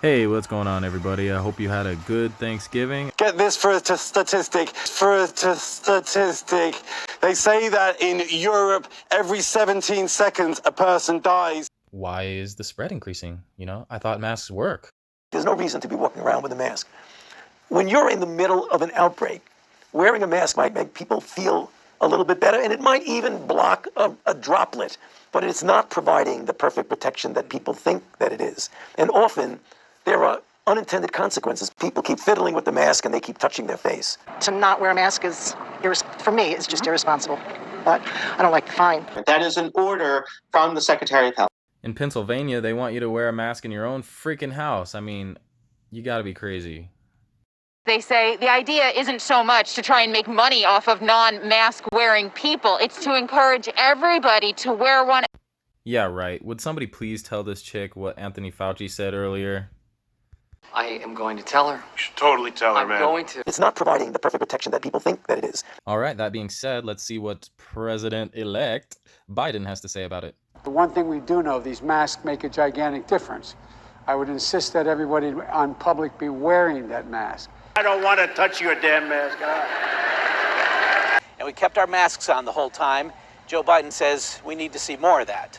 Hey, what's going on, everybody? I hope you had a good Thanksgiving. Get this for a statistic. They say that in Europe, every 17 seconds, a person dies. Why is the spread increasing? I thought masks work. There's no reason to be walking around with a mask. When you're in the middle of an outbreak, wearing a mask might make people feel a little bit better, and it might even block a droplet, but it's not providing the perfect protection that people think that it is. And often, there are unintended consequences. People keep fiddling with the mask and they keep touching their face. To not wear a mask is, for me, is just irresponsible. But I don't like the fine. That is an order from the Secretary of Health. In Pennsylvania, they want you to wear a mask in your own freaking house. I mean, you gotta be crazy. They say the idea isn't so much to try and make money off of non-mask wearing people. It's to encourage everybody to wear one. Yeah, right. Would somebody please tell this chick what Anthony Fauci said earlier? I am going to tell her. You should totally tell her, man. I'm going to. It's not providing the perfect protection that people think that it is. All right, that being said, let's see what President-elect Biden has to say about it. The one thing we do know, these masks make a gigantic difference. I would insist that everybody on public be wearing that mask. I don't want to touch your damn mask. And we kept our masks on the whole time. Joe Biden says we need to see more of that.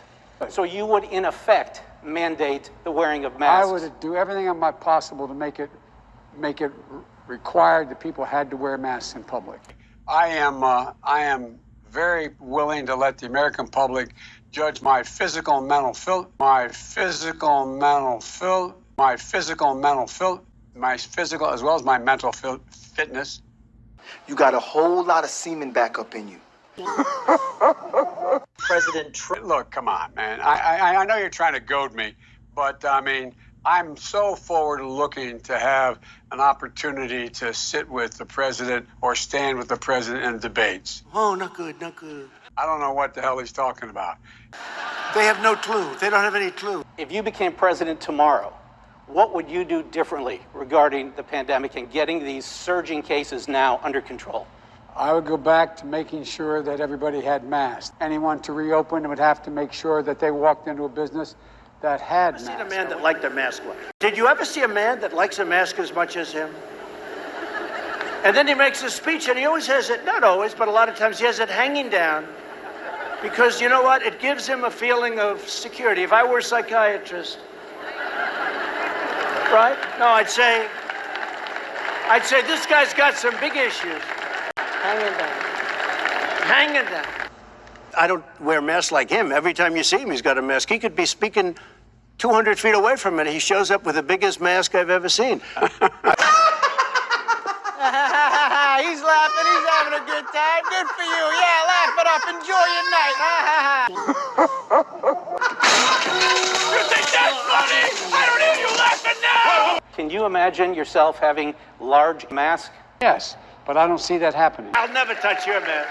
So you would, in effect, mandate the wearing of masks? I would do everything possible to make it required that people had to wear masks in public. I am very willing to let the American public judge my physical and mental as well as my mental fitness. You got a whole lot of semen back up in you. President Trump. Look, come on, man. I know you're trying to goad me, but I mean, I'm so forward-looking to have an opportunity to sit with the president or stand with the president in debates. Oh, not good, not good. I don't know what the hell he's talking about. They have no clue. They don't have any clue. If you became president tomorrow, what would you do differently regarding the pandemic and getting these surging cases now under control? I would go back to making sure that everybody had masks. Anyone to reopen would have to make sure that they walked into a business that had masks. I've seen a man that liked a mask. Did you ever see a man that likes a mask as much as him? And then he makes a speech and he always has it, not always, but a lot of times he has it hanging down because you know what? It gives him a feeling of security. If I were a psychiatrist, right? No, I'd say this guy's got some big issues. Hanging down. I don't wear masks like him. Every time you see him, he's got a mask. He could be speaking 200 feet away from it. He shows up with the biggest mask I've ever seen. He's laughing. He's having a good time. Good for you. Yeah, laugh it up. Enjoy your night. You think that's funny? I don't hear you laughing now! Can you imagine yourself having large masks? Yes, but I don't see that happening. I'll never touch your mask.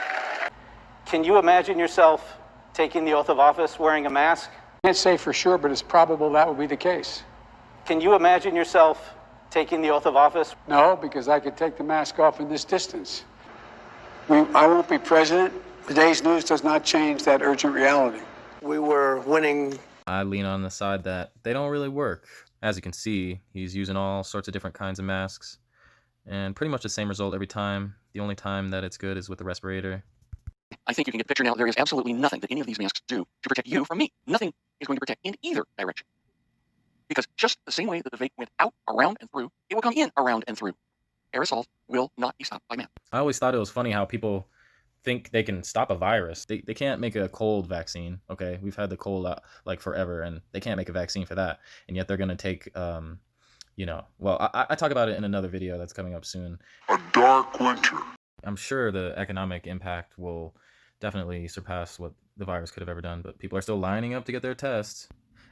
Can you imagine yourself taking the oath of office wearing a mask? Can't say for sure, but it's probable that will be the case. Can you imagine yourself taking the oath of office? No, because I could take the mask off in this distance. I won't be president. Today's news does not change that urgent reality. We were winning. I lean on the side that they don't really work. As you can see, he's using all sorts of different kinds of masks, and pretty much the same result every time. The only time that it's good is with the respirator. I think you can get the picture now. There is absolutely nothing that any of these masks do to protect you from me. Nothing is going to protect in either direction. Because just the same way that the vape went out, around, and through, it will come in, around, and through. Aerosols will not be stopped by masks. I always thought it was funny how people think they can stop a virus. They can't make a cold vaccine, okay? We've had the cold like forever, and they can't make a vaccine for that. And yet they're going to take, I talk about it in another video that's coming up soon. A dark winter. I'm sure the economic impact will definitely surpass what the virus could have ever done, but people are still lining up to get their tests.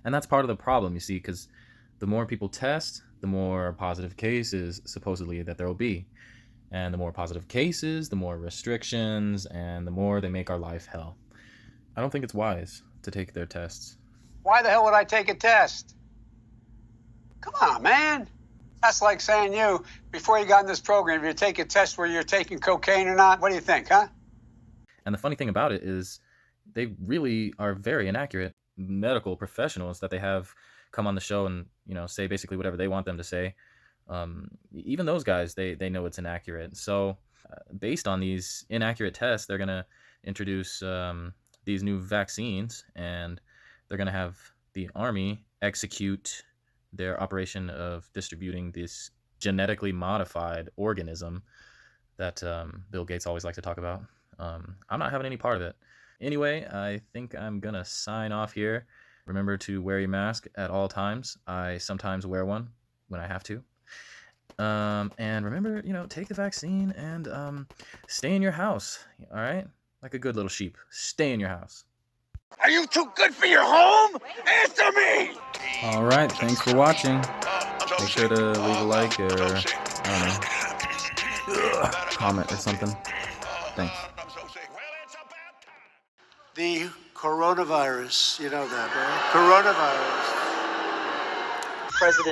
And that's part of the problem, you see, because the more people test, the more positive cases, supposedly, that there will be. And the more positive cases, the more restrictions, and the more they make our life hell. I don't think it's wise to take their tests. Why the hell would I take a test? Come on, man. That's like saying before you got in this program, if you take a test where you're taking cocaine or not, what do you think, huh? And the funny thing about it is they really are very inaccurate medical professionals that they have come on the show and say basically whatever they want them to say. Even those guys, they know it's inaccurate. So based on these inaccurate tests, they're gonna introduce these new vaccines, and they're gonna have the army execute their operation of distributing this genetically modified organism that Bill Gates always likes to talk about. I'm not having any part of it. Anyway, I think I'm gonna sign off here. Remember to wear your mask at all times. I sometimes wear one when I have to. And remember, take the vaccine and stay in your house. All right, like a good little sheep. Stay in your house. Are you too good for your home? Answer me! All right, thanks for watching. Make sure to leave a like or, I don't know, comment or something. Thanks. The coronavirus, you know that, right? Coronavirus. President